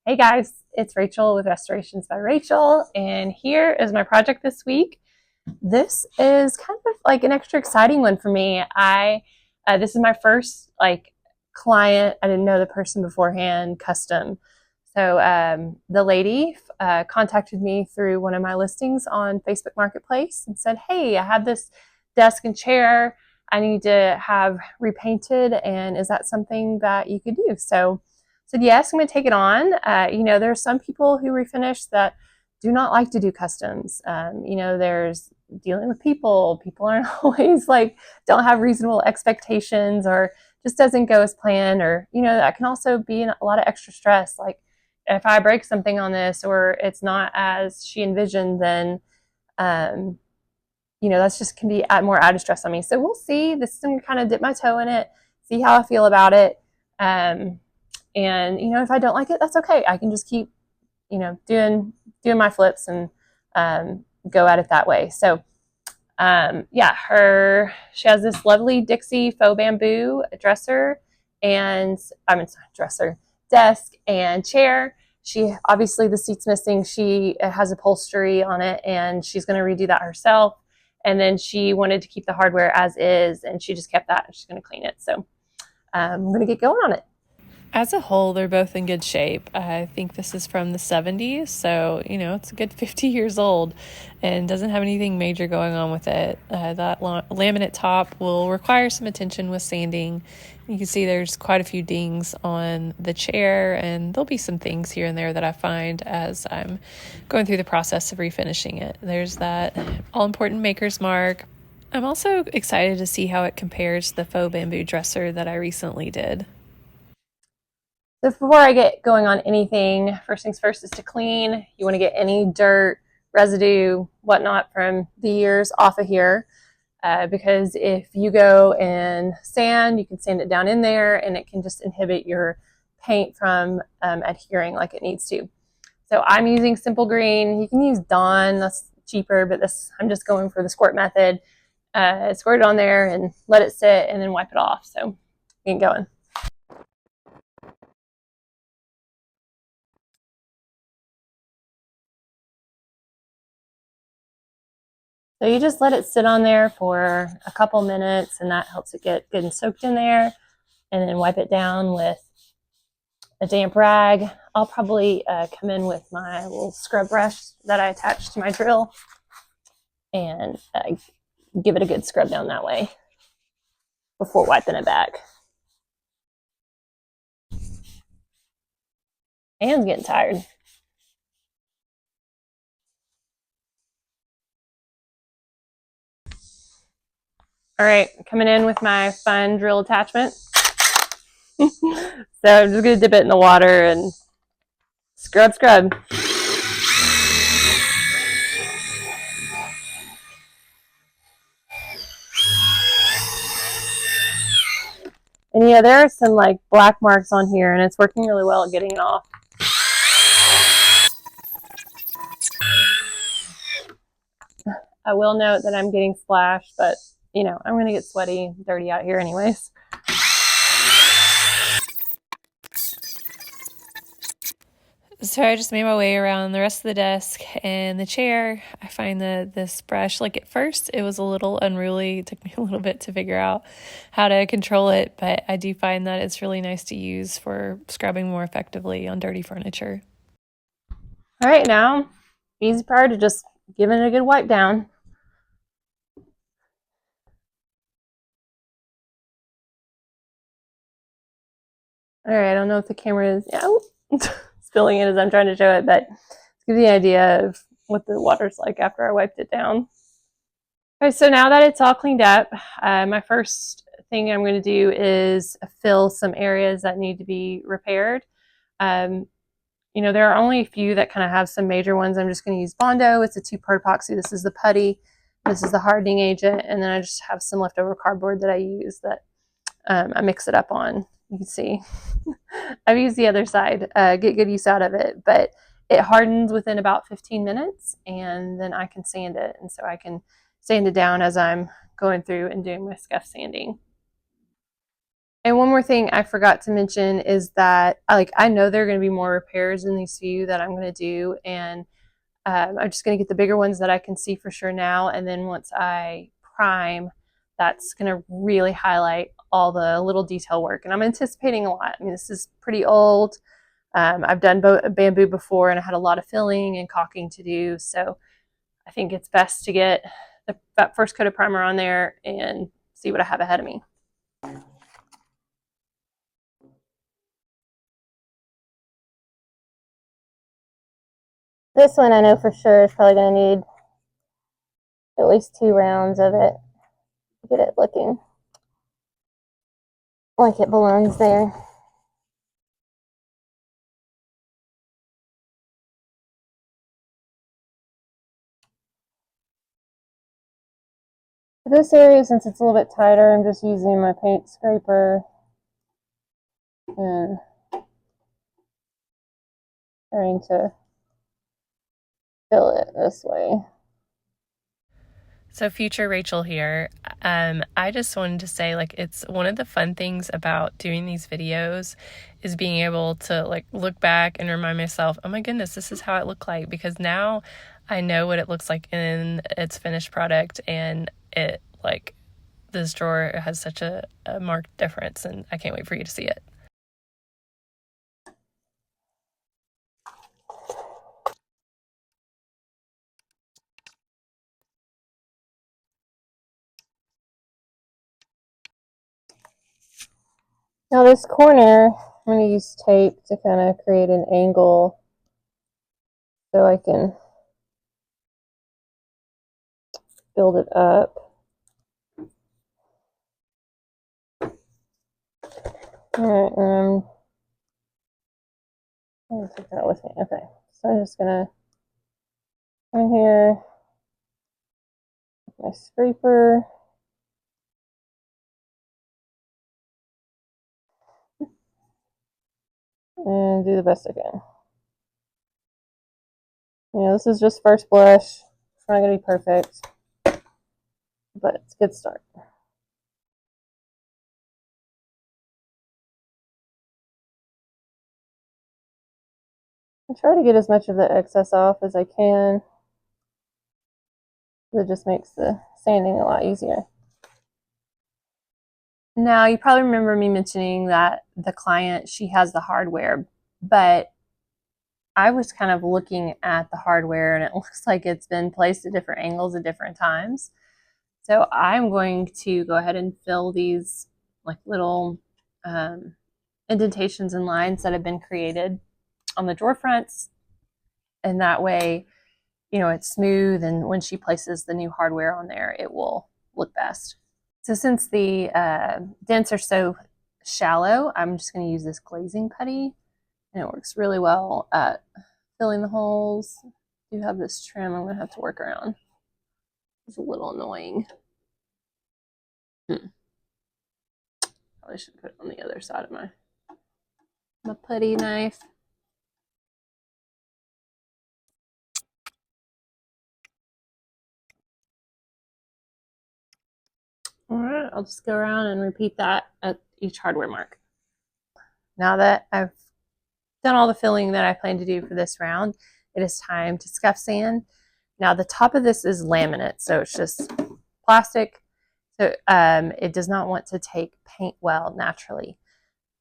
Hey guys, it's Rachel with Restorations by Rachel, and here is my project this week. This is kind of like an extra exciting one for me. This is my first client. I didn't know the person beforehand, custom. So the lady contacted me through one of my listings on Facebook Marketplace and said, "Hey, I have this desk and chair I need to have repainted, and is that something that you could do?" So I said, yes, I'm going to take it on. There are some people who refinish that do not like to do customs. There's dealing with people. People aren't always don't have reasonable expectations, or just doesn't go as planned, or, that can also be a lot of extra stress. Like if I break something on this or it's not as she envisioned, then, that's just can be more added stress on me. So we'll see. This is going to kind of dip my toe in it, see how I feel about it. And if I don't like it, that's okay. I can just keep, doing my flips and go at it that way. So she has this lovely Dixie faux bamboo dresser, and desk and chair. She obviously, the seat's missing. She has upholstery on it, and she's going to redo that herself. And then she wanted to keep the hardware as is, and she just kept that, and she's going to clean it. So I'm going to get going on it. As a whole, they're both in good shape. I think this is from the 70s, so, it's a good 50 years old and doesn't have anything major going on with it. That laminate top will require some attention with sanding. You can see there's quite a few dings on the chair, and there'll be some things here and there that I find as I'm going through the process of refinishing it. There's that all-important maker's mark. I'm also excited to see how it compares to the faux bamboo dresser that I recently did. So before I get going on anything, first things first is to clean. You want to get any dirt, residue, whatnot from the years off of here. Because if you go and sand, you can sand it down in there, and it can just inhibit your paint from adhering like it needs to. So I'm using Simple Green. You can use Dawn, that's cheaper, but I'm just going for the squirt method. Squirt it on there and let it sit, and then wipe it off. So get going. So you just let it sit on there for a couple minutes, and that helps it get good and soaked in there. And then wipe it down with a damp rag. I'll probably come in with my little scrub brush that I attached to my drill and give it a good scrub down that way before wiping it back. Hand's getting tired. All right, coming in with my fun drill attachment. So I'm just gonna dip it in the water and scrub. And yeah, there are some black marks on here, and it's working really well at getting it off. I will note that I'm getting splashed, but I'm going to get sweaty, dirty out here anyways. So I just made my way around the rest of the desk and the chair. I find that this brush, at first, it was a little unruly. It took me a little bit to figure out how to control it, but I do find that it's really nice to use for scrubbing more effectively on dirty furniture. All right, now, easy part of just giving it a good wipe down. All right, I don't know if the camera is spilling it as I'm trying to show it, but give you the idea of what the water's like after I wiped it down. Okay, so now that it's all cleaned up, my first thing I'm going to do is fill some areas that need to be repaired. There are only a few that kind of have some major ones. I'm just going to use Bondo. It's a 2-part epoxy. This is the putty. This is the hardening agent. And then I just have some leftover cardboard that I use that I mix it up on. You can see I've used the other side, get good use out of it, but it hardens within about 15 minutes, and then I can sand it. And so I can sand it down as I'm going through and doing my scuff sanding. And one more thing I forgot to mention is that I know there are going to be more repairs in these few that I'm going to do, and I'm just going to get the bigger ones that I can see for sure now, and then once I prime, that's going to really highlight all the little detail work. And I'm anticipating a lot. I mean, this is pretty old. I've done bamboo before, and I had a lot of filling and caulking to do, so I think it's best to get that first coat of primer on there and see what I have ahead of me. This one I know for sure is probably going to need at least 2 rounds of it to get it looking like it belongs there. For this area, since it's a little bit tighter, I'm just using my paint scraper and trying to fill it this way. So future Rachel here. I just wanted to say, like, it's one of the fun things about doing these videos is being able to like look back and remind myself, oh my goodness, this is how it looked like, because now I know what it looks like in its finished product, and it like this drawer has such a marked difference, and I can't wait for you to see it. Now this corner, I'm going to use tape to kind of create an angle so I can build it up. Alright, I'm going to take that with me. Okay, so I'm just going to come here with my scraper. And do the best I can. This is just first blush. It's not going to be perfect, but it's a good start. I try to get as much of the excess off as I can. It just makes the sanding a lot easier. Now, you probably remember me mentioning that the client, she has the hardware, but I was kind of looking at the hardware and it looks like it's been placed at different angles at different times. So I'm going to go ahead and fill these like little indentations and lines that have been created on the drawer fronts. And that way, it's smooth, and when she places the new hardware on there, it will look best. So since the dents are so shallow, I'm just going to use this glazing putty, and it works really well at filling the holes. I do have this trim I'm going to have to work around. It's a little annoying. Probably should put it on the other side of my putty knife. All right, I'll just go around and repeat that at each hardware mark. Now that I've done all the filling that I plan to do for this round, it is time to scuff sand. Now the top of this is laminate, so it's just plastic. So it does not want to take paint well naturally.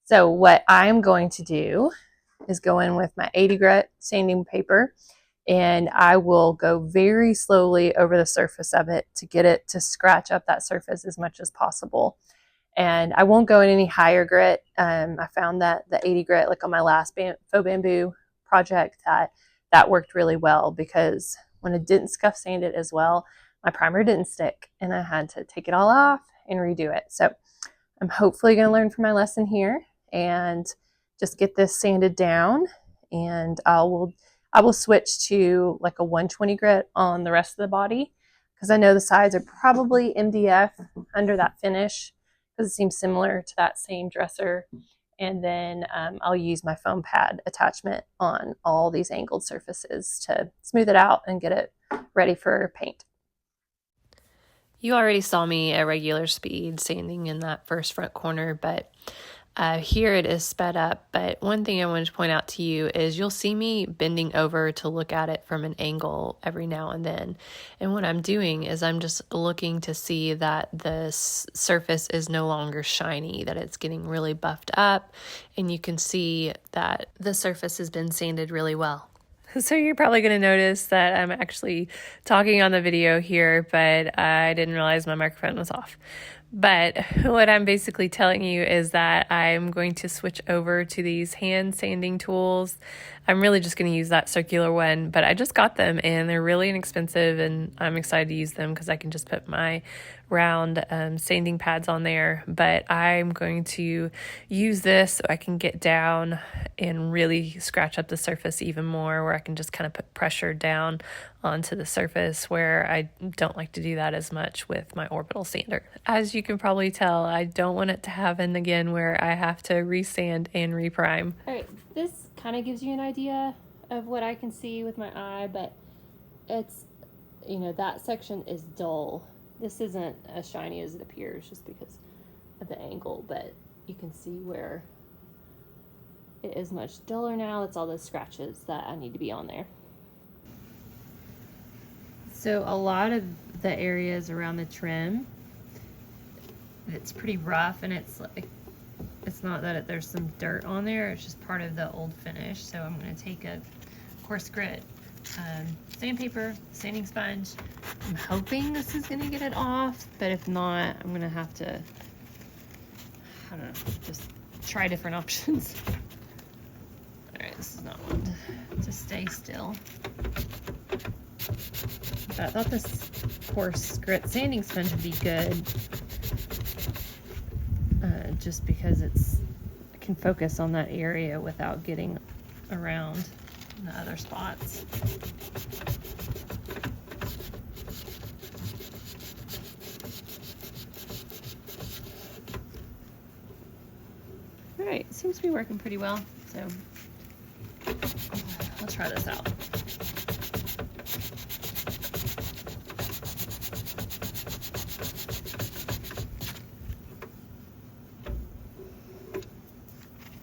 So what I'm going to do is go in with my 80 grit sanding paper, and I will go very slowly over the surface of it to get it to scratch up that surface as much as possible. And I won't go in any higher grit. I found that the 80 grit, like on my last faux bamboo project, that worked really well, because when I didn't scuff sand it as well, my primer didn't stick and I had to take it all off and redo it. So I'm hopefully going to learn from my lesson here and just get this sanded down, and I will switch to like a 120 grit on the rest of the body, because I know the sides are probably MDF under that finish, because it seems similar to that same dresser. And then I'll use my foam pad attachment on all these angled surfaces to smooth it out and get it ready for paint. You already saw me at regular speed sanding in that first front corner, but here it is sped up. But one thing I wanted to point out to you is you'll see me bending over to look at it from an angle every now and then. And what I'm doing is I'm just looking to see that the surface is no longer shiny, that it's getting really buffed up, and you can see that the surface has been sanded really well. So you're probably going to notice that I'm actually talking on the video here, but I didn't realize my microphone was off. But what I'm basically telling you is that I'm going to switch over to these hand sanding tools. I'm really just going to use that circular one, but I just got them and they're really inexpensive, and I'm excited to use them because I can just put my round sanding pads on there. But I'm going to use this so I can get down and really scratch up the surface even more, where I can just kind of put pressure down onto the surface, where I don't like to do that as much with my orbital sander. As you can probably tell, I don't want it to happen again where I have to resand and reprime. All right, this kind of gives you an idea of what I can see with my eye, but it's, you know, that section is dull. This isn't as shiny as it appears just because of the angle, but you can see where it is much duller now. It's all those scratches that I need to be on there. So a lot of the areas around the trim, it's pretty rough, and it's like, it's not that there's some dirt on there, it's just part of the old finish. So I'm going to take a coarse grit sandpaper, sanding sponge. I'm hoping this is going to get it off, but if not, I'm going to have to, I don't know, just try different options. Alright, this is not one to stay still. But I thought this coarse grit sanding sponge would be good, just because I can focus on that area without getting around the other spots. Alright, seems to be working pretty well, so I'll try this out.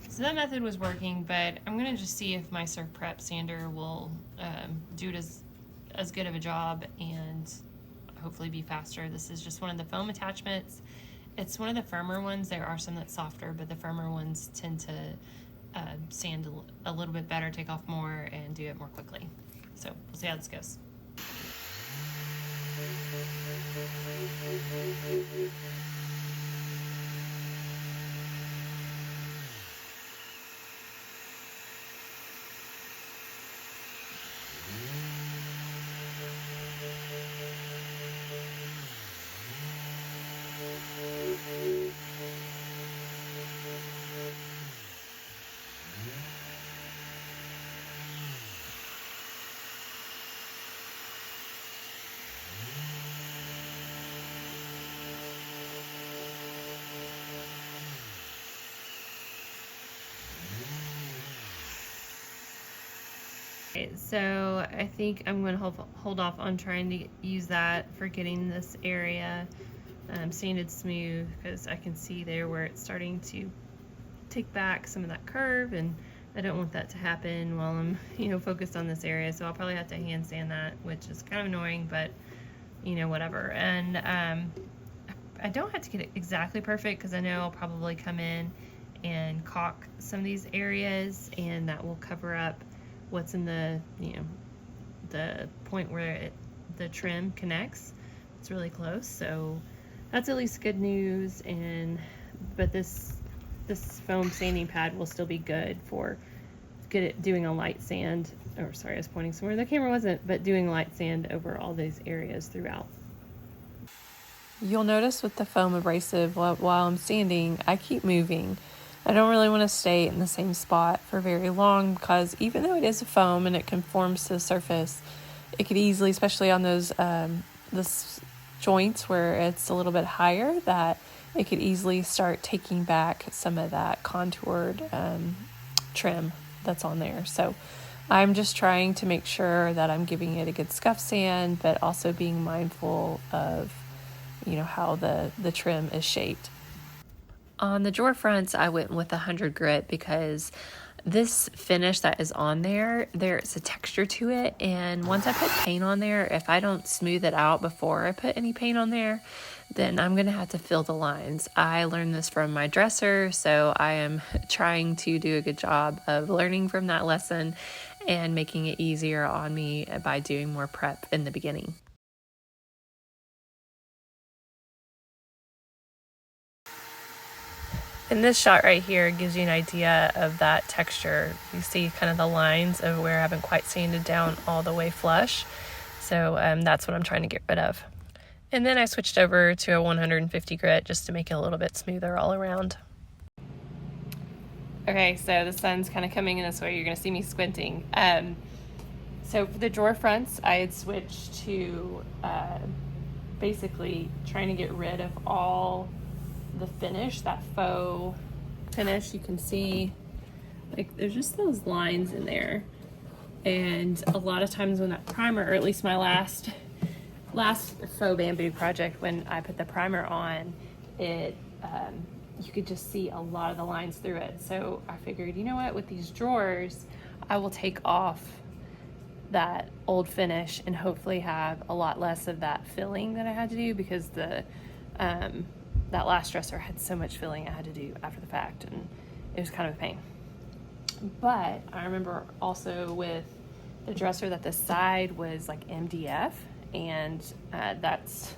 So that method was working, but I'm going to just see if my Surf Prep sander will do it as good of a job and hopefully be faster. This is just one of the foam attachments. It's one of the firmer ones. There are some that's softer, but the firmer ones tend to sand a little bit better, take off more, and do it more quickly. So we'll see how this goes. Okay, so I think I'm going to hold off on trying to use that for getting this area sanded smooth, because I can see there where it's starting to take back some of that curve, and I don't want that to happen while I'm, you know, focused on this area. So I'll probably have to hand sand that, which is kind of annoying, but you know, whatever. And I don't have to get it exactly perfect, because I know I'll probably come in and caulk some of these areas, and that will cover up what's in the, you know, the point where the trim connects. It's really close, so that's at least good news. And but this foam sanding pad will still be good for doing a light sand, or sorry, I was pointing somewhere the camera wasn't, but doing light sand over all those areas throughout. You'll notice with the foam abrasive, while I'm sanding, I keep moving. I don't really want to stay in the same spot for very long, because even though it is a foam and it conforms to the surface, it could easily, especially on those joints where it's a little bit higher, that it could easily start taking back some of that contoured trim that's on there. So I'm just trying to make sure that I'm giving it a good scuff sand, but also being mindful of you know, how the trim is shaped. On the drawer fronts, I went with 100 grit because this finish that is on there, there's a texture to it. And once I put paint on there, if I don't smooth it out before I put any paint on there, then I'm going to have to fill the lines. I learned this from my dresser, so I am trying to do a good job of learning from that lesson and making it easier on me by doing more prep in the beginning. And this shot right here gives you an idea of that texture. You see kind of the lines of where I haven't quite sanded down all the way flush. So that's what I'm trying to get rid of. And then I switched over to a 150 grit just to make it a little bit smoother all around. Okay, so the sun's kind of coming in this way. You're going to see me squinting. So for the drawer fronts, I had switched to basically trying to get rid of all the finish, that faux finish. You can see like there's just those lines in there, and a lot of times when that primer, or at least my last faux bamboo project, when I put the primer on it, you could just see a lot of the lines through it. So I figured, you know what, with these drawers I will take off that old finish and hopefully have a lot less of that filling that I had to do, because the that last dresser had so much filling I had to do after the fact, and it was kind of a pain. But I remember also with the dresser that the side was like MDF, and that's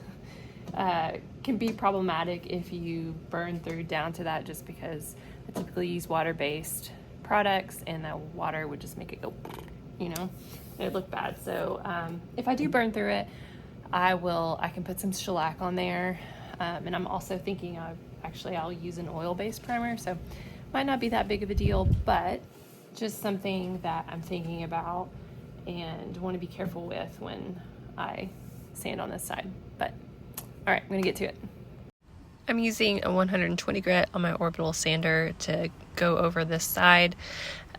can be problematic if you burn through down to that, just because I typically use water-based products and that water would just make it go, you know, it looked bad. So if I do burn through it, I can put some shellac on there. And I'm also thinking of I'll use an oil-based primer, so might not be that big of a deal, but just something that I'm thinking about and want to be careful with when I sand on this side. But all right, I'm gonna get to it. I'm using a 120 grit on my orbital sander to go over this side.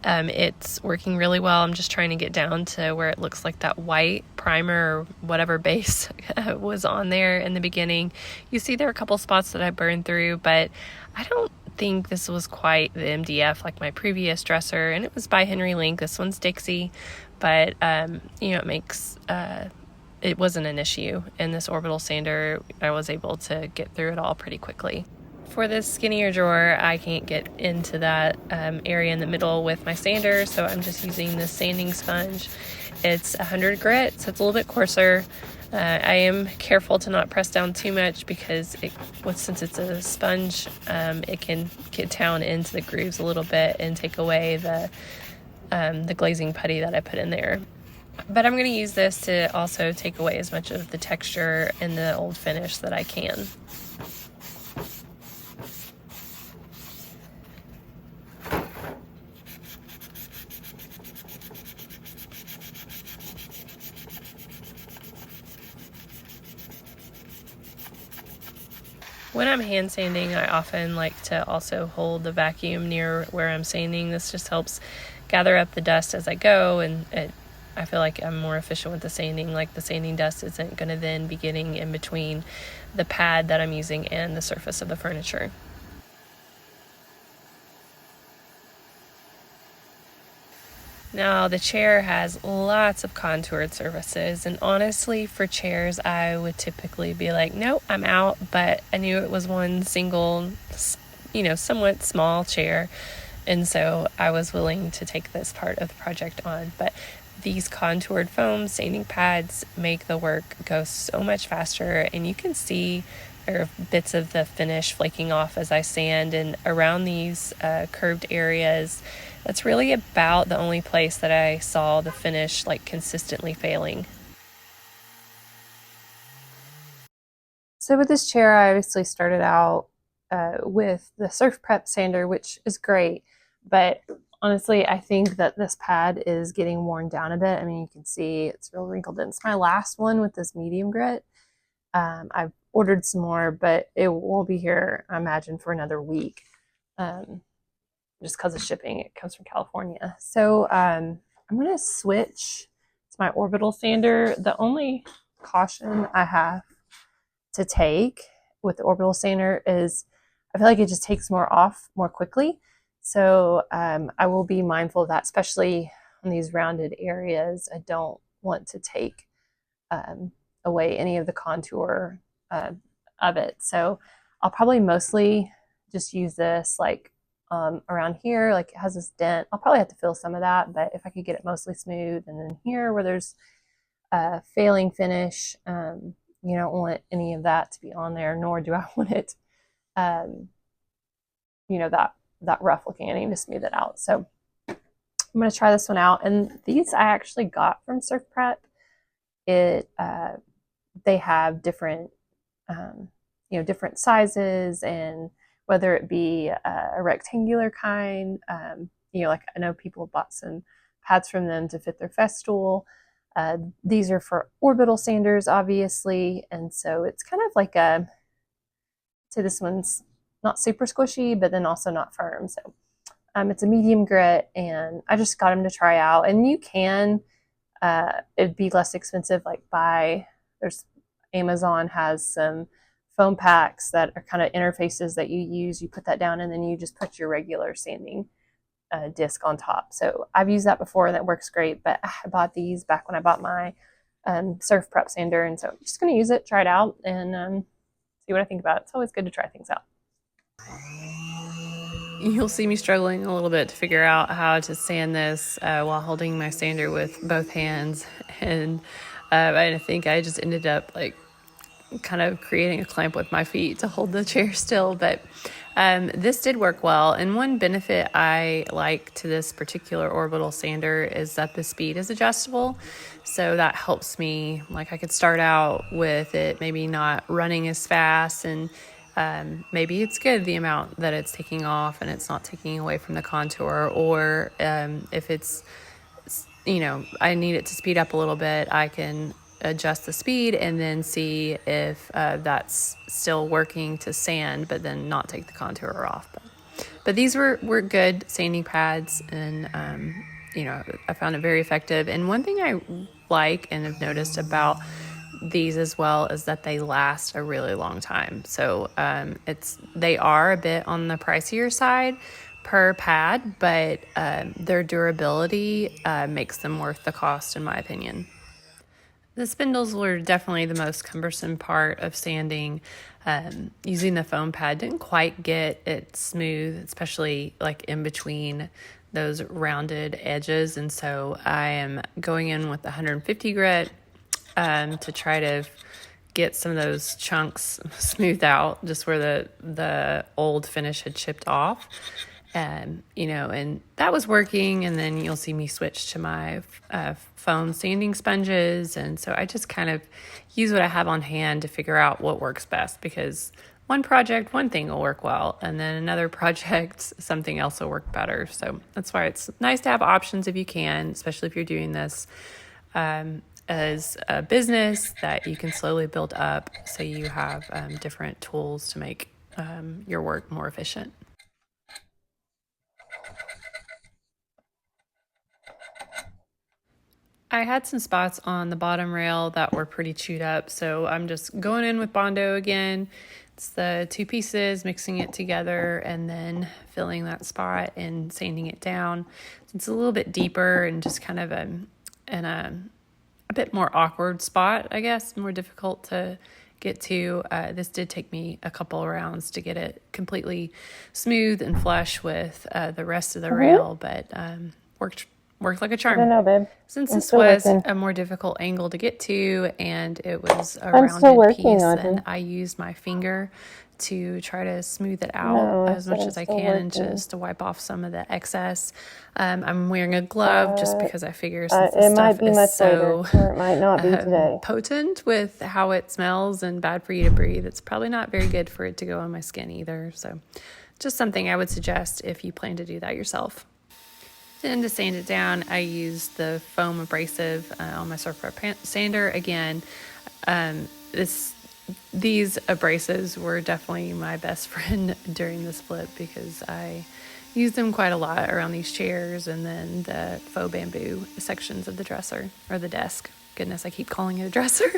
It's working really well. I'm just trying to get down to where it looks like that white primer or whatever base was on there in the beginning. You see there are a couple spots that I burned through, but I don't think this was quite the MDF like my previous dresser, and it was by Henry Link. This one's Dixie, but you know, it wasn't an issue. In this orbital sander, I was able to get through it all pretty quickly. For this skinnier drawer, I can't get into that area in the middle with my sander, so I'm just using this sanding sponge. It's 100 grit, so it's a little bit coarser. I am careful to not press down too much because since it's a sponge, it can get down into the grooves a little bit and take away the glazing putty that I put in there. But I'm going to use this to also take away as much of the texture and the old finish that I can. When I'm hand sanding, I often like to also hold the vacuum near where I'm sanding. This just helps gather up the dust as I go, and I feel like I'm more efficient with the sanding. Like the sanding dust isn't going to then be getting in between the pad that I'm using and the surface of the furniture. Now, the chair has lots of contoured surfaces, and honestly, for chairs, I would typically be like, nope, I'm out, but I knew it was one single, somewhat small chair, and so I was willing to take this part of the project on. But these contoured foam sanding pads make the work go so much faster, and you can see there are bits of the finish flaking off as I sand, and around these curved areas, that's really about the only place that I saw the finish consistently failing. So with this chair, I obviously started out with the Surf Prep sander, which is great, but honestly, I think that this pad is getting worn down a bit. I mean, you can see it's real wrinkled in. It's my last one with this medium grit. I've ordered some more, but it won't be here, I imagine, for another week. Just because of shipping. It comes from California. So I'm going to switch to my orbital sander. The only caution I have to take with the orbital sander is I feel like it just takes more off more quickly. So I will be mindful of that, especially on these rounded areas. I don't want to take away any of the contour of it. So I'll probably mostly just use this like around here, like it has this dent. I'll probably have to fill some of that, but if I could get it mostly smooth, and then here where there's a failing finish, you don't want any of that to be on there, nor do I want it, that rough looking. I need to smooth it out. So I'm going to try this one out. And these I actually got from Surf Prep. They have different, different sizes, and whether it be a rectangular kind, like I know people bought some pads from them to fit their Festool. These are for orbital sanders, obviously, and so it's kind of like so this one's not super squishy, but then also not firm. So it's a medium grit, and I just got them to try out. And you can, it'd be less expensive, like Amazon has some foam packs that are kind of interfaces that you use. You put that down, and then you just put your regular sanding disc on top. So I've used that before, and that works great. But I bought these back when I bought my Surf Prep sander, and so I'm just going to use it, try it out, and see what I think about it. It's always good to try things out. You'll see me struggling a little bit to figure out how to sand this while holding my sander with both hands, and I think I just ended up like kind of creating a clamp with my feet to hold the chair still, but this did work well. And one benefit I like to this particular orbital sander is that the speed is adjustable, so that helps me. Like I could start out with it maybe not running as fast, and maybe it's good the amount that it's taking off and it's not taking away from the contour, or if it's, I need it to speed up a little bit, I can adjust the speed and then see if that's still working to sand, but then not take the contour off. But these were good sanding pads, and I found it very effective. And one thing I like and have noticed about these as well is that they last a really long time. So they are a bit on the pricier side per pad, but their durability makes them worth the cost, in my opinion. The spindles were definitely the most cumbersome part of sanding. Using the foam pad didn't quite get it smooth, especially like in between those rounded edges. And so I am going in with 150 grit to try to get some of those chunks smoothed out, just where the old finish had chipped off. And that was working. And then you'll see me switch to my foam sanding sponges. And so I just kind of use what I have on hand to figure out what works best, because one project, one thing will work well, and then another project, something else will work better. So that's why it's nice to have options if you can, especially if you're doing this as a business that you can slowly build up, so you have different tools to make your work more efficient. I had some spots on the bottom rail that were pretty chewed up, so I'm just going in with Bondo again. It's the two pieces, mixing it together, and then filling that spot and sanding it down. It's a little bit deeper and just kind of in a bit more awkward spot, I guess, more difficult to get to. This did take me a couple of rounds to get it completely smooth and flush with the rest of the rail, but worked like a charm. I don't know, babe. Since this was a more difficult angle to get to, and it was a rounded piece, then I used my finger to try to smooth it out as much as I can, and just to wipe off some of the excess. I'm wearing a glove just because I figure since this stuff is so it might not be today. potent with how it smells and bad for you to breathe, it's probably not very good for it to go on my skin either. So just something I would suggest if you plan to do that yourself. Then to sand it down, I used the foam abrasive on my Surf Prep sander. Again, these abrasives were definitely my best friend during this flip, because I used them quite a lot around these chairs and then the faux bamboo sections of the dresser, or the desk. Goodness, I keep calling it a dresser.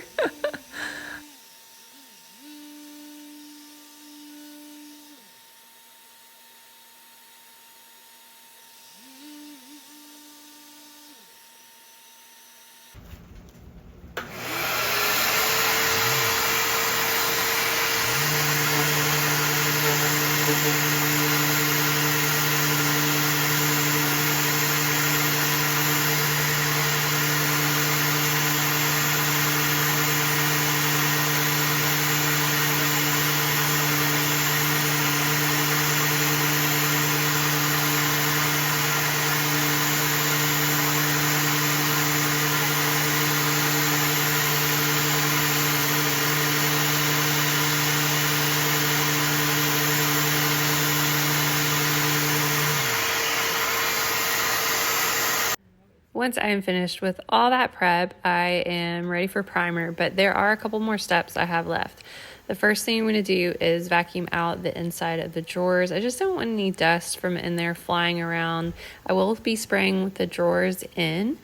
Once I am finished with all that prep, I am ready for primer, but there are a couple more steps I have left. The first thing I'm going to do is vacuum out the inside of the drawers. I just don't want any dust from in there flying around. I will be spraying with the drawers in,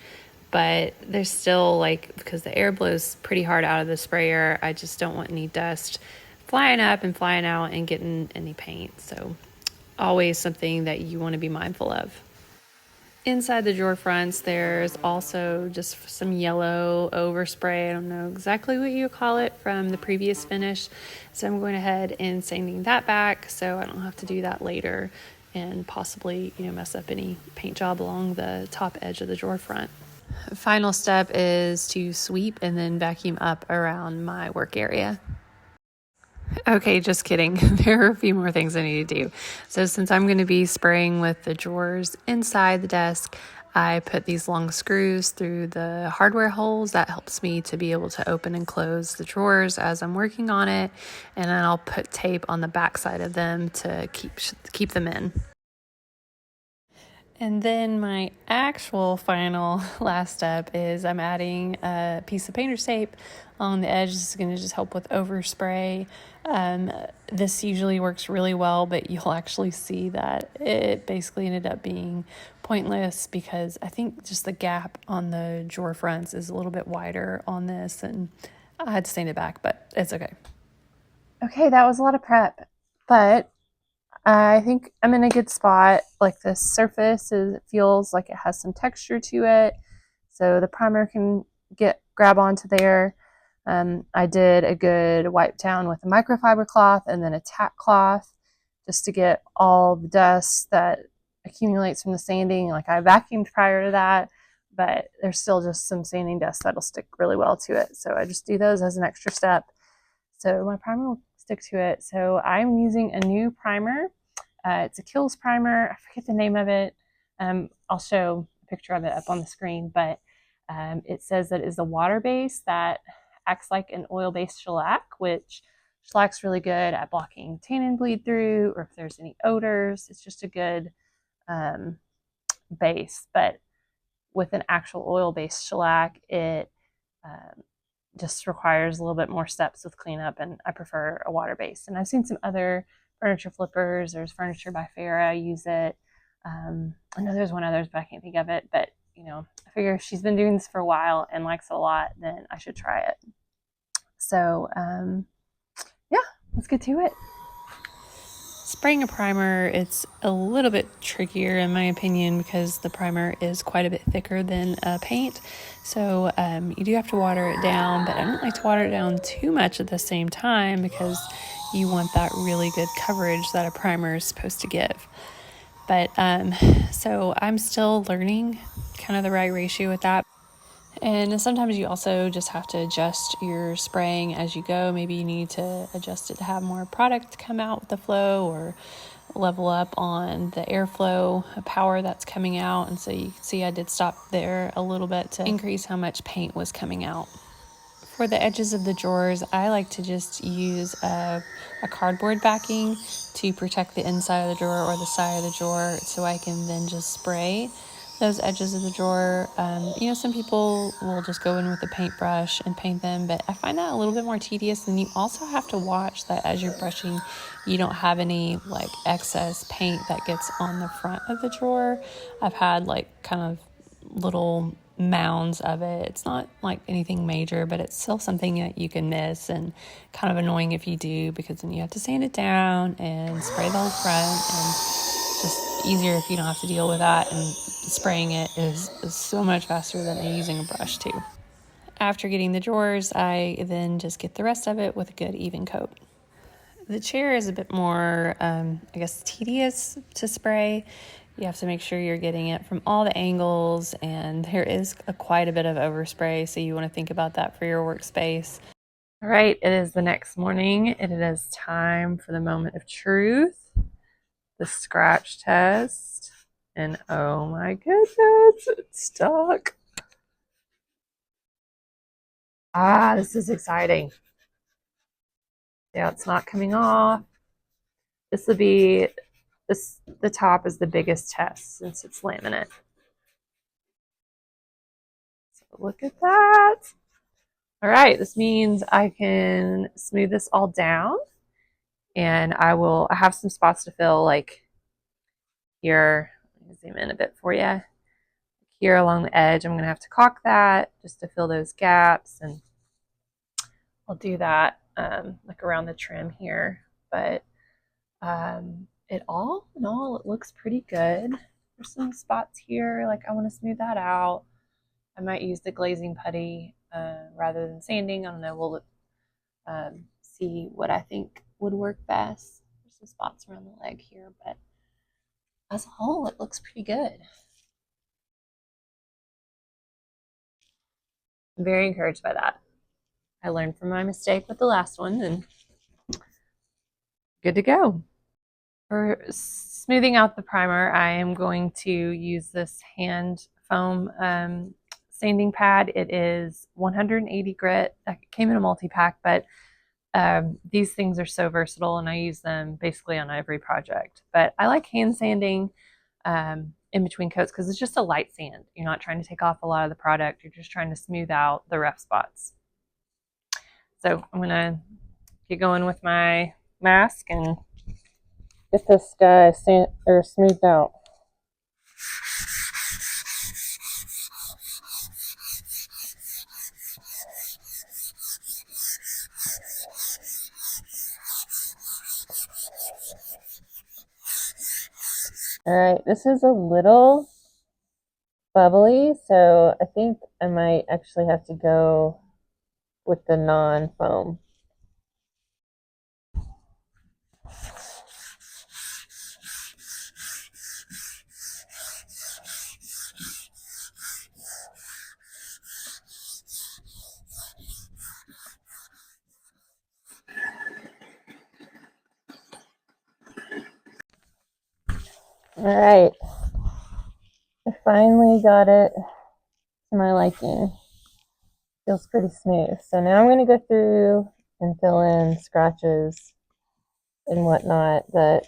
but there's still, like, because the air blows pretty hard out of the sprayer, I just don't want any dust flying up and flying out and getting any paint. So always something that you want to be mindful of. Inside the drawer fronts, there's also just some yellow overspray. I don't know exactly what you call it from the previous finish. So I'm going ahead and sanding that back so I don't have to do that later and possibly, mess up any paint job along the top edge of the drawer front. Final step is to sweep and then vacuum up around my work area. Okay, just kidding. There are a few more things I need to do. So since I'm going to be spraying with the drawers inside the desk, I put these long screws through the hardware holes. That helps me to be able to open and close the drawers as I'm working on it. And then I'll put tape on the back side of them to keep them in. And then my actual final last step is I'm adding a piece of painter's tape on the edge. This is going to just help with overspray. This usually works really well, but you'll actually see that it basically ended up being pointless because I think just the gap on the drawer fronts is a little bit wider on this, and I had to sand it back, but it's okay. Okay, that was a lot of prep, but I think I'm in a good spot. Like, this surface feels like it has some texture to it, so the primer can grab onto there. I did a good wipe down with a microfiber cloth and then a tack cloth just to get all the dust that accumulates from the sanding. Like, I vacuumed prior to that, but there's still just some sanding dust that'll stick really well to it. So I just do those as an extra step. So my primer will stick to it. So I'm using a new primer. It's a Kills primer. I forget the name of it. I'll show a picture of it up on the screen, but it says that it is a water base that acts like an oil-based shellac, which shellac's really good at blocking tannin bleed through, or if there's any odors. It's just a good base. But with an actual oil-based shellac, it just requires a little bit more steps with cleanup, and I prefer a water base. And I've seen some other furniture flippers. There's Furniture by Farah use it. I know there's one others, but I can't think of it. But I figure if she's been doing this for a while and likes it a lot, then I should try it. So yeah, let's get to it. Spraying a primer, it's a little bit trickier in my opinion because the primer is quite a bit thicker than paint. So you do have to water it down, but I don't like to water it down too much at the same time because you want that really good coverage that a primer is supposed to give. But so I'm still learning kind of the right ratio with that. And sometimes you also just have to adjust your spraying as you go. Maybe you need to adjust it to have more product come out with the flow, or level up on the airflow power that's coming out. And so you can see I did stop there a little bit to increase how much paint was coming out. For the edges of the drawers, I like to just use a cardboard backing to protect the inside of the drawer or the side of the drawer, so I can then just spray those edges of the drawer. Some people will just go in with a paintbrush and paint them, but I find that a little bit more tedious. And you also have to watch that as you're brushing, you don't have any like excess paint that gets on the front of the drawer. I've had like kind of little mounds of it. It's not like anything major, but it's still something that you can miss, and kind of annoying if you do, because then you have to sand it down and spray the whole front, and just easier if you don't have to deal with that. And spraying it is so much faster than using a brush too. After getting the drawers, I then just get the rest of it with a good even coat. The chair is a bit more, tedious to spray. You have to make sure you're getting it from all the angles, and there is quite a bit of overspray, so you want to think about that for your workspace. All right, it is the next morning, and it is time for the moment of truth, the scratch test, and oh my goodness, it's stuck. This is exciting. Yeah, it's not coming off. This will be the top is the biggest test since it's laminate. Look at that. All right, this means I can smooth this all down, and I have some spots to fill, like here. Let me zoom in a bit for you. Here along the edge, I'm going to have to caulk that just to fill those gaps, and I'll do that like around the trim here. But in all, it looks pretty good. There's some spots here, like I want to smooth that out. I might use the glazing putty rather than sanding. I don't know. We'll see what I think would work best. There's some spots around the leg here, but as a whole, it looks pretty good. I'm very encouraged by that. I learned from my mistake with the last one, and good to go. For smoothing out the primer, I am going to use this hand foam sanding pad. It is 180 grit. It came in a multi-pack, but these things are so versatile, and I use them basically on every project. But I like hand sanding in between coats because it's just a light sand. You're not trying to take off a lot of the product. You're just trying to smooth out the rough spots. So I'm going to get going with my mask and get this guy smoothed out. All right, this is a little bubbly, so I think I might actually have to go with the non-foam. All right, I finally got it to my liking. Feels pretty smooth. So now I'm going to go through and fill in scratches and whatnot that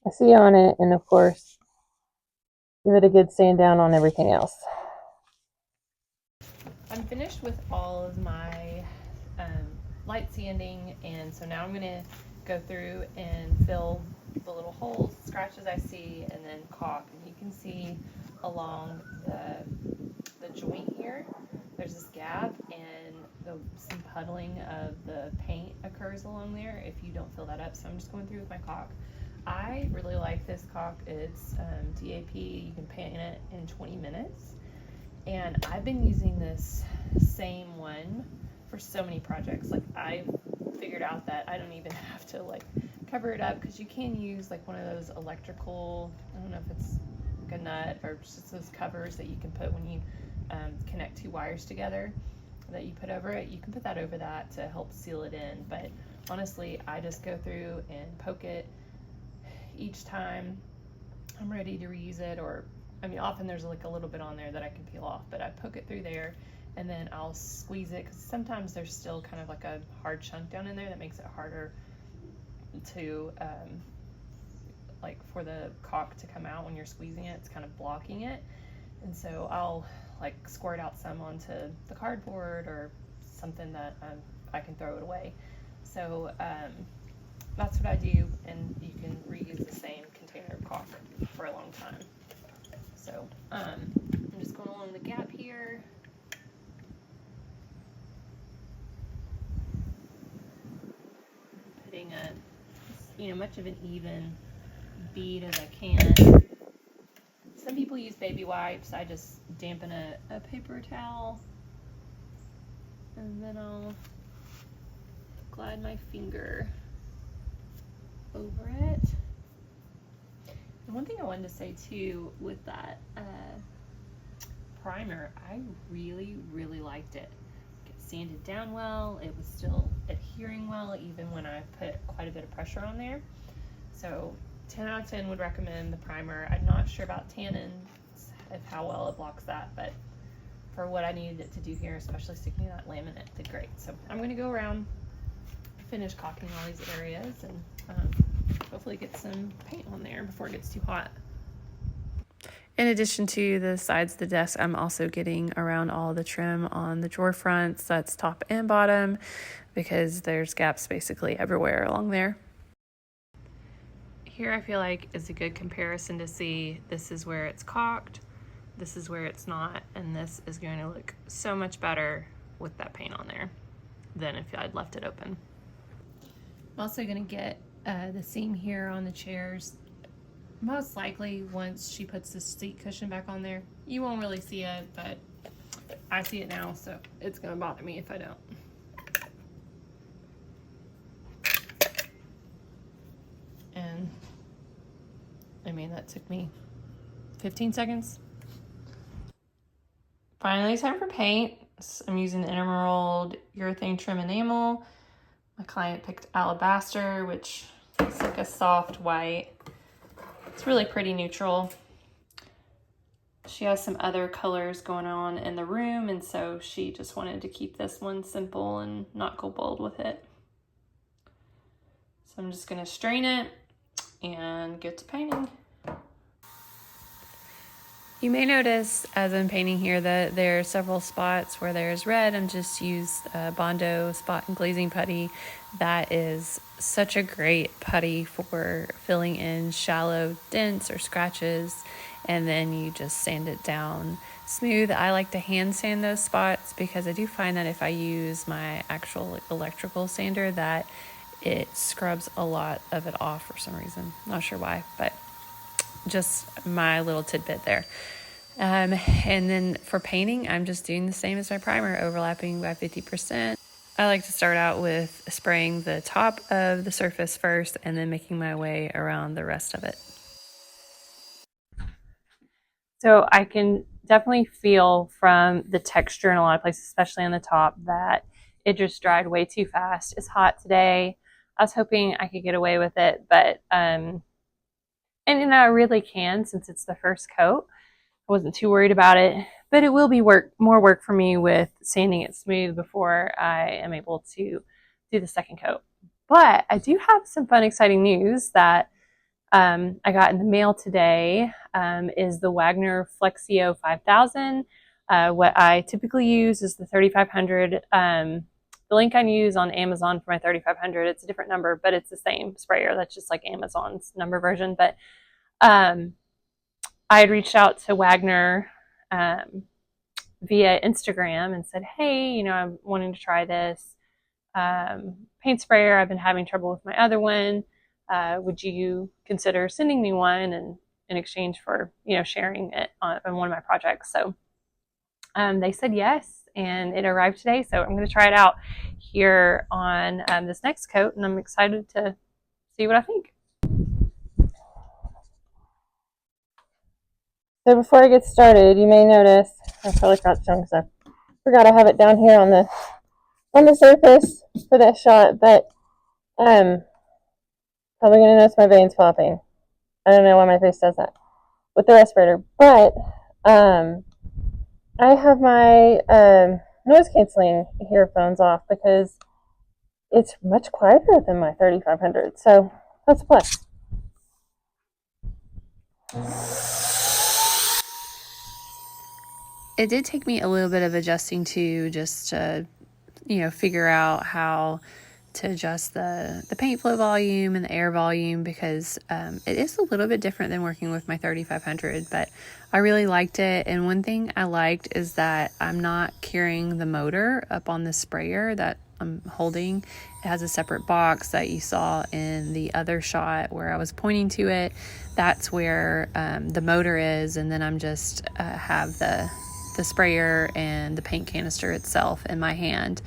I see on it, and of course, give it a good sand down on everything else. I'm finished with all of my light sanding, and so now I'm going to go through and fill the little holes, scratches I see, and then caulk. And you can see along the joint here, there's this gap, and some puddling of the paint occurs along there if you don't fill that up. So I'm just going through with my caulk. I really like this caulk. It's DAP. You can paint it in 20 minutes. And I've been using this same one for so many projects. Like, I've figured out that I don't even have to like cover it up, because you can use like one of those electrical, I don't know if it's like a nut or just those covers that you can put when you connect two wires together that you put over it. You can put that over that to help seal it in. But honestly, I just go through and poke it each time I'm ready to reuse it, or I mean, often there's like a little bit on there that I can peel off, but I poke it through there, and then I'll squeeze it, because sometimes there's still kind of like a hard chunk down in there that makes it harder to like for the caulk to come out when you're squeezing it. It's kind of blocking it, and so I'll like squirt out some onto the cardboard or something that I can throw it away. So that's what I do, and you can reuse the same container of caulk for a long time. So I'm just going along the gap here. Putting much of an even bead as I can. Some people use baby wipes. I just dampen a paper towel, and then I'll glide my finger over it. And one thing I wanted to say too with that primer, I really liked it. It sanded down well. It was still adhering well even when I put quite a bit of pressure on there. So 10 out of 10 would recommend the primer. I'm not sure about tannins, of how well it blocks that, but for what I needed it to do here, especially sticking to that laminate, it did great. So I'm going to go around, finish caulking all these areas, and hopefully get some paint on there before it gets too hot. In addition to the sides of the desk, I'm also getting around all the trim on the drawer fronts, that's top and bottom, because there's gaps basically everywhere along there. Here I feel like is a good comparison to see this is where it's caulked, this is where it's not, and this is going to look so much better with that paint on there than if I'd left it open. I'm also going to get the seam here on the chairs. Most likely once she puts the seat cushion back on there. You won't really see it, but I see it now, so it's going to bother me if I don't. And I mean, that took me 15 seconds. Finally, time for paint. I'm using the Emerald urethane trim enamel. My client picked alabaster, which is like a soft white. It's really pretty neutral. She has some other colors going on in the room, and so she just wanted to keep this one simple and not go bold with it. So I'm just gonna strain it and get to painting. You may notice as I'm painting here that there are several spots where there's red. I'm just used Bondo spot and glazing putty. That is such a great putty for filling in shallow dents or scratches, and then you just sand it down smooth. I like to hand sand those spots because I do find that if I use my actual electrical sander that it scrubs a lot of it off for some reason. Not sure why, but just my little tidbit there. And then for painting, I'm just doing the same as my primer, overlapping by 50%. I like to start out with spraying the top of the surface first and then making my way around the rest of it. So I can definitely feel from the texture in a lot of places, especially on the top, that it just dried way too fast. It's hot today. I was hoping I could get away with it, but and I really can since it's the first coat. I wasn't too worried about it, but it will be more work for me with sanding it smooth before I am able to do the second coat. But I do have some fun, exciting news that I got in the mail today is the Wagner Flexio 5000. What I typically use is the 3500. The link I use on Amazon for my 3500, it's a different number, but it's the same sprayer. That's just like Amazon's number version. But I had reached out to Wagner via Instagram and said, hey, I'm wanting to try this paint sprayer. I've been having trouble with my other one. Would you consider sending me one and in exchange for, sharing it on one of my projects? So they said yes, and it arrived today. So I'm going to try it out here on this next coat, and I'm excited to see what I think. So before I get started, you may notice I probably crouched down because I forgot I have it down here on the surface for that shot, but probably gonna notice my veins popping. I don't know why my face does that with the respirator, but I have my noise canceling earphones off because it's much quieter than my 3500, so that's a plus. It did take me a little bit of adjusting to just to, figure out how to adjust the paint flow volume and the air volume because it is a little bit different than working with my 3500, but I really liked it. And one thing I liked is that I'm not carrying the motor up on the sprayer that I'm holding. It has a separate box that you saw in the other shot where I was pointing to it. That's where the motor is, and then I'm just have the sprayer and the paint canister itself in my hand.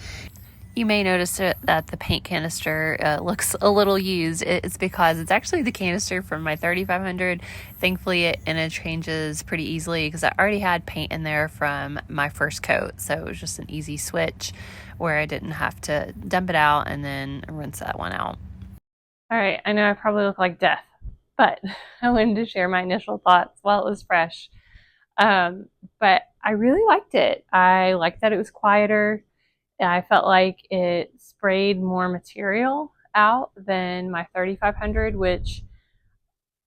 You may notice that the paint canister looks a little used. It's because it's actually the canister from my 3500. Thankfully, it interchanges pretty easily because I already had paint in there from my first coat. So it was just an easy switch where I didn't have to dump it out and then rinse that one out. All right, I know I probably look like death, but I wanted to share my initial thoughts while it was fresh. But I really liked it. I liked that it was quieter. I felt like it sprayed more material out than my 3500, which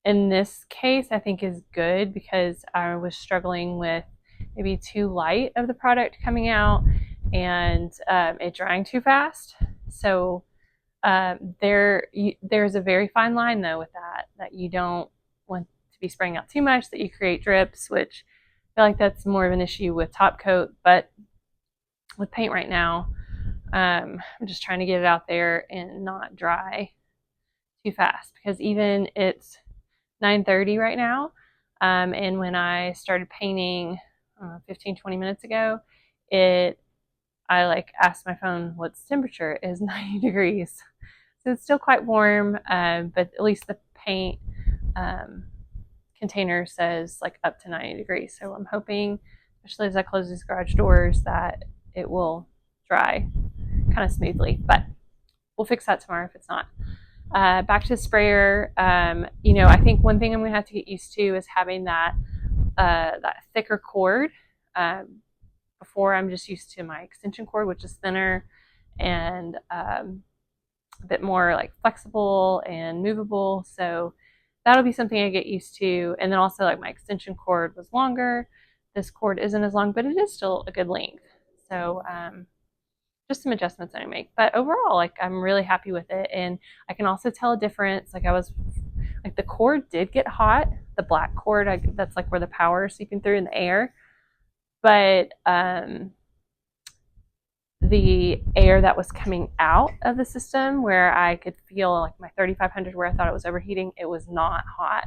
in this case, I think is good because I was struggling with maybe too light of the product coming out and it drying too fast. So there's a very fine line though with that you don't want to be spraying out too much, that you create drips, which I feel like that's more of an issue with top coat. But with paint right now, I'm just trying to get it out there and not dry too fast, because even it's 9:30 right now, and when I started painting 15-20 minutes ago, I like asked my phone what's temperature. It is 90 degrees. So it's still quite warm, but at least the paint container says like up to 90 degrees. So I'm hoping, especially as I close these garage doors, that it will dry kind of smoothly. But we'll fix that tomorrow if it's not. Back to the sprayer. I think one thing I'm going to have to get used to is having that thicker cord. Before, I'm just used to my extension cord, which is thinner and a bit more like flexible and movable. So that'll be something I get used to. And then also, like, my extension cord was longer. This cord isn't as long, but it is still a good length. So just some adjustments I make. But overall, like, I'm really happy with it. And I can also tell a difference. Like, the cord did get hot. The black cord, that's like where the power is seeping through in the air. But the air that was coming out of the system, where I could feel like my 3500, where I thought it was overheating, it was not hot.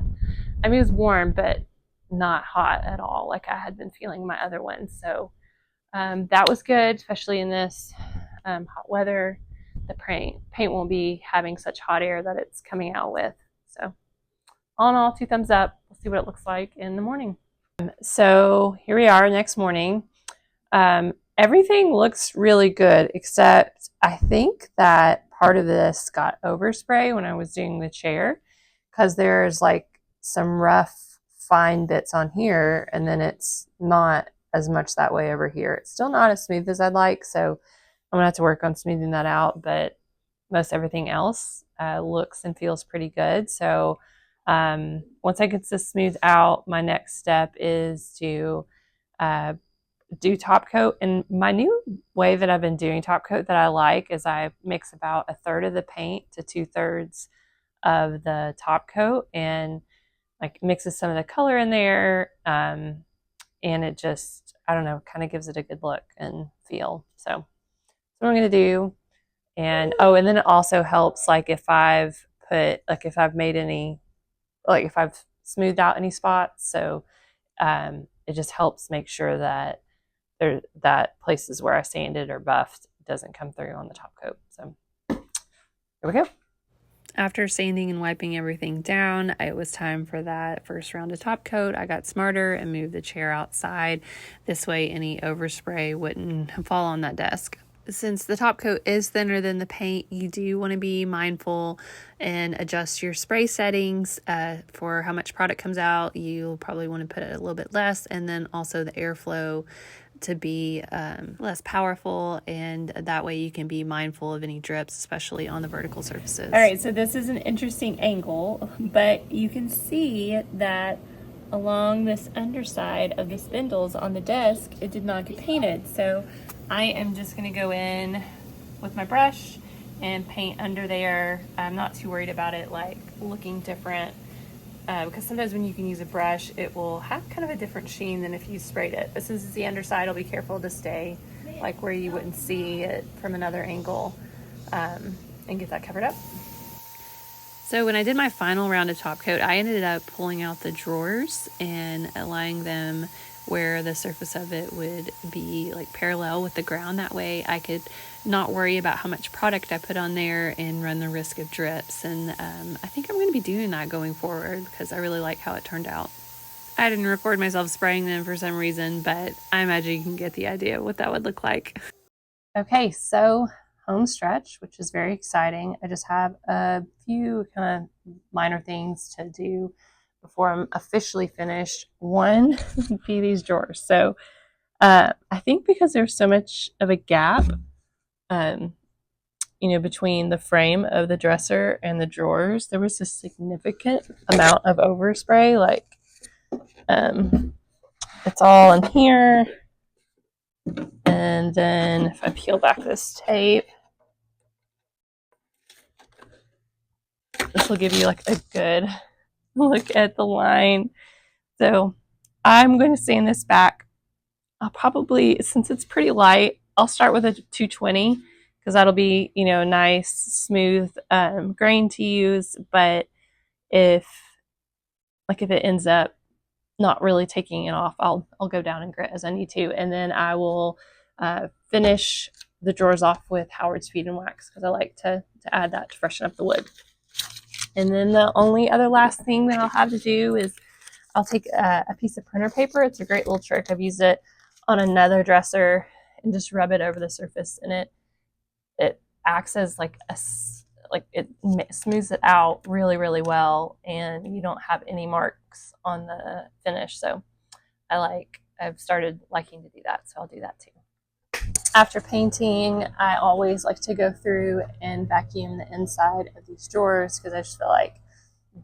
I mean, it was warm, but not hot at all, like I had been feeling my other ones. So that was good, especially in this hot weather. The paint won't be having such hot air that it's coming out with. So all in all, 2 thumbs up. We'll see what it looks like in the morning. So here we are next morning. Everything looks really good, except I think that part of this got overspray when I was doing the chair, because there's like some rough, fine bits on here, and then it's not as much that way over here. It's still not as smooth as I'd like, so I'm gonna have to work on smoothing that out, but most everything else looks and feels pretty good. So once I get this smoothed out, my next step is to do top coat. And my new way that I've been doing top coat that I like is I mix about 1/3 of the paint to 2/3 of the top coat, and like mixes some of the color in there, and it just, I don't know, kind of gives it a good look and feel. So that's what I'm gonna do. And and then it also helps, like, if I've made any, like if I've smoothed out any spots. So it just helps make sure that that places where I sanded or buffed doesn't come through on the top coat. So here we go. After sanding and wiping everything down, it was time for that first round of top coat. I got smarter and moved the chair outside. This way any overspray wouldn't fall on that desk. Since the top coat is thinner than the paint, you do want to be mindful and adjust your spray settings for how much product comes out. You'll probably want to put it a little bit less, and then also the airflow to be less powerful, and that way you can be mindful of any drips, especially on the vertical surfaces. All right, so this is an interesting angle, but you can see that along this underside of the spindles on the desk, it did not get painted. So I am just going to go in with my brush and paint under there. I'm not too worried about it like looking different, because sometimes when you can use a brush, it will have kind of a different sheen than if you sprayed it. But since it's the underside, I'll be careful to stay like where you wouldn't see it from another angle, and get that covered up. So when I did my final round of top coat, I ended up pulling out the drawers and laying them where the surface of it would be like parallel with the ground. That way I could not worry about how much product I put on there and run the risk of drips. And I think I'm going to be doing that going forward because I really like how it turned out. I didn't record myself spraying them for some reason, but I imagine you can get the idea of what that would look like. Okay, so home stretch, which is very exciting. I just have a few kind of minor things to do before I'm officially finished. One would be these drawers. So I think because there's so much of a gap, between the frame of the dresser and the drawers, there was a significant amount of overspray. Like, it's all in here. And then if I peel back this tape, this will give you like a good look at the line. So I'm going to sand this back. I'll probably, since it's pretty light, I'll start with a 220 because that'll be, nice, smooth grain to use. But if it ends up not really taking it off, I'll go down and grit as I need to. And then I will finish the drawers off with Howard's Feed and Wax because I like to add that to freshen up the wood. And then the only other last thing that I'll have to do is I'll take a piece of printer paper. It's a great little trick. I've used it on another dresser and just rub it over the surface, and it acts as it smooths it out really, really well, and you don't have any marks on the finish. So I've started liking to do that, so I'll do that too. After painting, I always like to go through and vacuum the inside of these drawers because I just feel like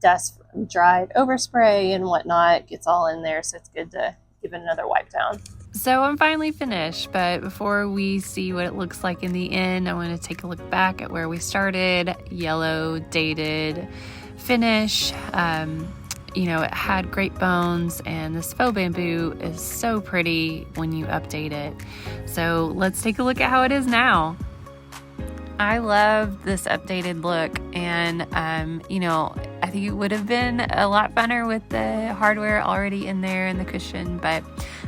dust from dried overspray and whatnot gets all in there, so it's good to give it another wipe down. So I'm finally finished, but before we see what it looks like in the end, I want to take a look back at where we started. Yellow, dated finish. It had great bones, and this faux bamboo is so pretty when you update it. So let's take a look at how it is now. I love this updated look, and I think it would have been a lot funner with the hardware already in there and the cushion, but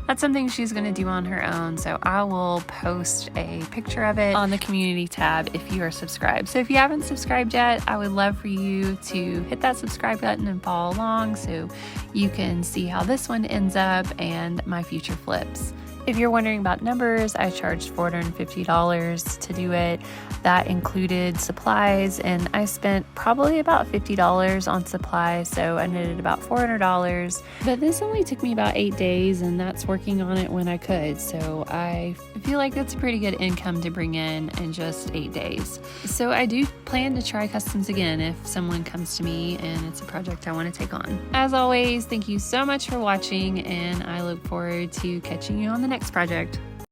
that's something she's going to do on her own. So I will post a picture of it on the community tab if you are subscribed. So if you haven't subscribed yet, I would love for you to hit that subscribe button and follow along so you can see how this one ends up and my future flips. If you're wondering about numbers, I charged $450 to do it. That included supplies, and I spent probably about $50 on supplies, so I netted about $400. But this only took me about 8 days, and that's working on it when I could. So I feel like that's a pretty good income to bring in just 8 days. So I do plan to try customs again if someone comes to me and it's a project I want to take on. As always, thank you so much for watching, and I look forward to catching you on the next project.